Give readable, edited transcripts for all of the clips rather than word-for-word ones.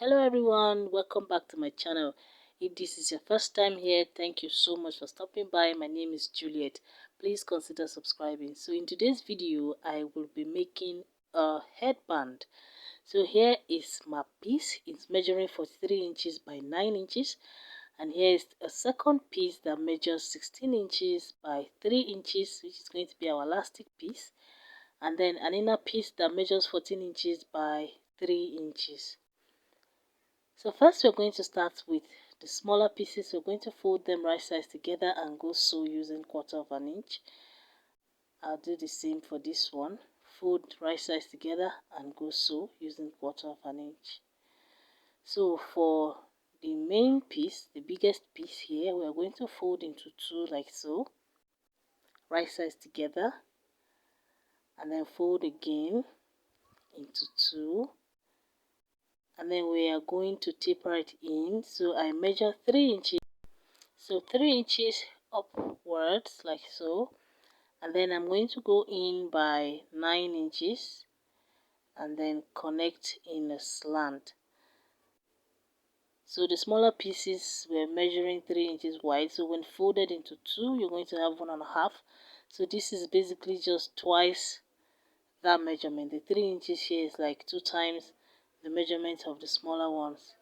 Hello everyone, welcome back to my channel. If this is your first time here, thank you so much for stopping by. My name is Juliet. Please consider subscribing. So in today's video I will be making a headband. So here is my piece. It's measuring 43 inches by 9 inches, and here is a second piece that measures 16 inches by 3 inches, which is going to be our elastic piece, and then an inner piece that measures 14 inches by 3 inches. So first we're going to start with the smaller pieces. We're going to fold them right sides together and go sew using 1/4 of an inch. I'll do the same for this one. Fold right sides together and go sew using 1/4 of an inch. So for the main piece, the biggest piece here, we are going to fold into two like so, right sides together, and then fold again into two, and then we are going to taper it in. So I measure 3 inches. So 3 inches upwards like so, and then I'm going to go in by 9 inches and then connect in a slant. So the smaller pieces were measuring 3 inches wide, so when folded into two you're going to have 1.5. So this is basically just twice that measurement. The 3 inches here is like 2 times the measurement of the smaller ones.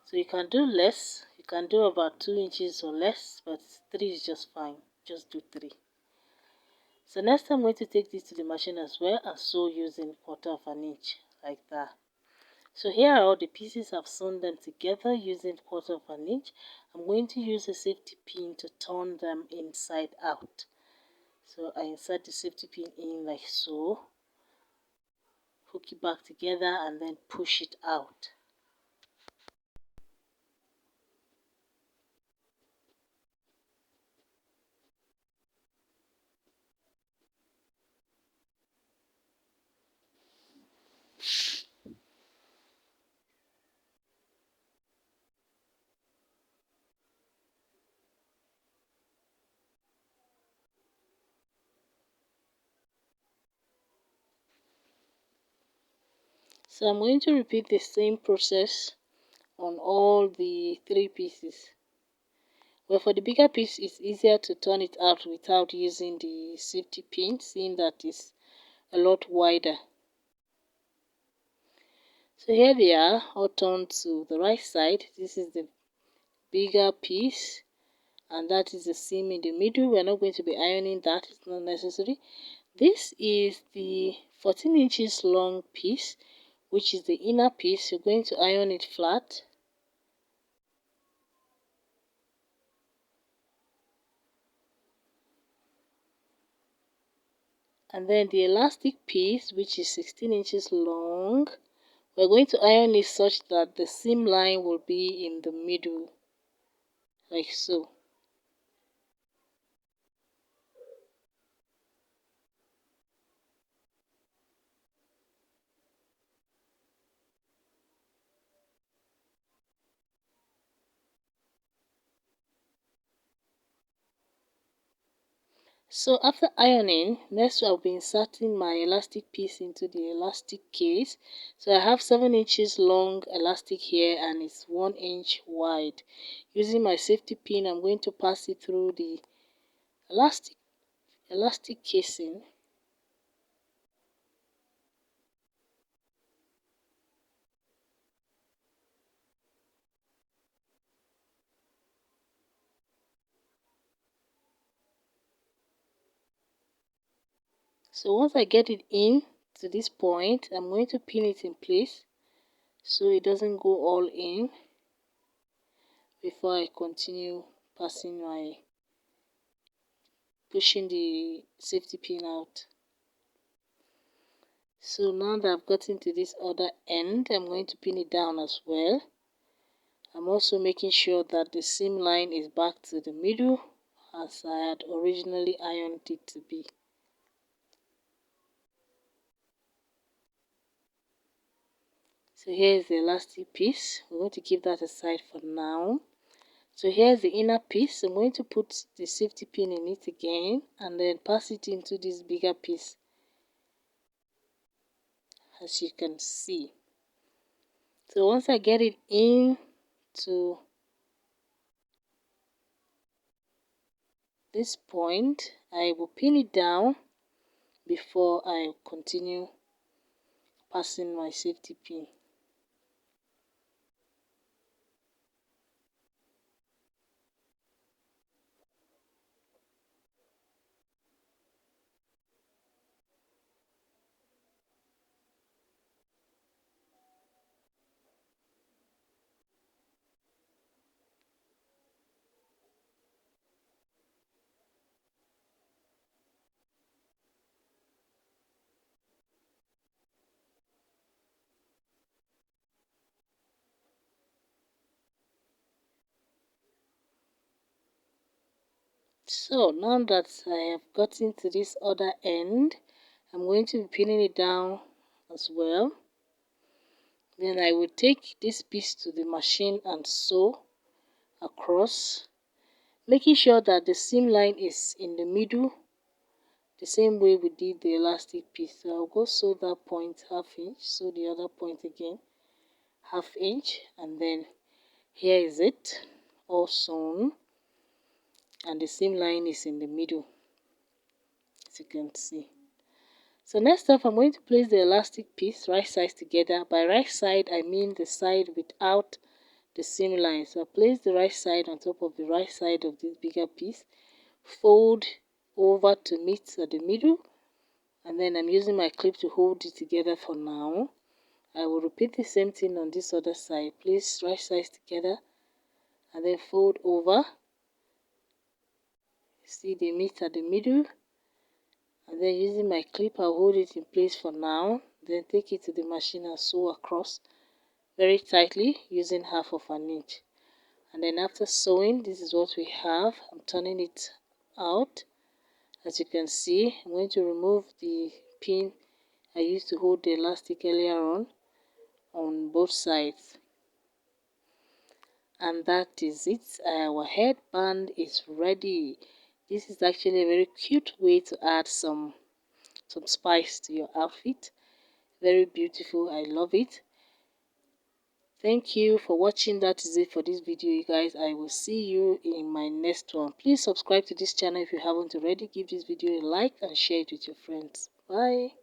So you can do less, you can do about 2 inches or less, but 3 is just fine. Just do 3. So next I'm going to take this to the machine as well and sew using 1/4 of an inch like that. So here are all the pieces. I've sewn them together using 1/4 of an inch. I'm going to use a safety pin to turn them inside out. So I insert the safety pin in like so, hook it back together and then push it out. So I'm going to repeat the same process on all the 3 pieces. Well, for the bigger piece, it's easier to turn it out without using the safety pin, seeing that it's a lot wider. So here they are, all turned to the right side. This is the bigger piece, and that is the seam in the middle. We're not going to be ironing that, it's not necessary. This is the 14 inches long piece, which is the inner piece. You're going to iron it flat. And then the elastic piece, which is 16 inches long, we're going to iron it such that the seam line will be in the middle, like so. So after ironing, next I'll be inserting my elastic piece into the elastic case. So I have 7 inches long elastic here and it's 1 inch wide. Using my safety pin, I'm going to pass it through the elastic casing. So once I get it in to this point, I'm going to pin it in place so it doesn't go all in before I continue pushing the safety pin out. So now that I've gotten to this other end, I'm going to pin it down as well. I'm also making sure that the seam line is back to the middle as I had originally ironed it to be. So here is the elastic piece. We're going to keep that aside for now. So here's the inner piece. I'm going to put the safety pin in it again and then pass it into this bigger piece, as you can see. So once I get it in to this point, I will pin it down before I continue passing my safety pin. So now that I have gotten to this other end, I'm going to be pinning it down as well. Then I will take this piece to the machine and sew across, making sure that the seam line is in the middle, the same way we did the elastic piece. So I'll go sew that point ½ inch, sew the other point again ½ inch, and then here is it, all sewn, and the seam line is in the middle, as you can see. So next up, I'm going to place the elastic piece right sides together. By right side, I mean the side without the seam line. So I place the right side on top of the right side of this bigger piece, fold over to meet at the middle, and then I'm using my clip to hold it together for now. I will repeat the same thing on this other side. Place right sides together and then fold over. See, they meet at the middle, and then using my clip, I'll hold it in place for now. Then take it to the machine and sew across very tightly using ½ inch. And then after sewing, this is what we have. I'm turning it out. As you can see, I'm going to remove the pin I used to hold the elastic earlier on both sides. And that is it. Our headband is ready. This is actually a very cute way to add some spice to your outfit. Very beautiful. I love it. Thank you for watching. That is it for this video, you guys. I will see you in my next one. Please subscribe to this channel if you haven't already. Give this video a like and share it with your friends. Bye.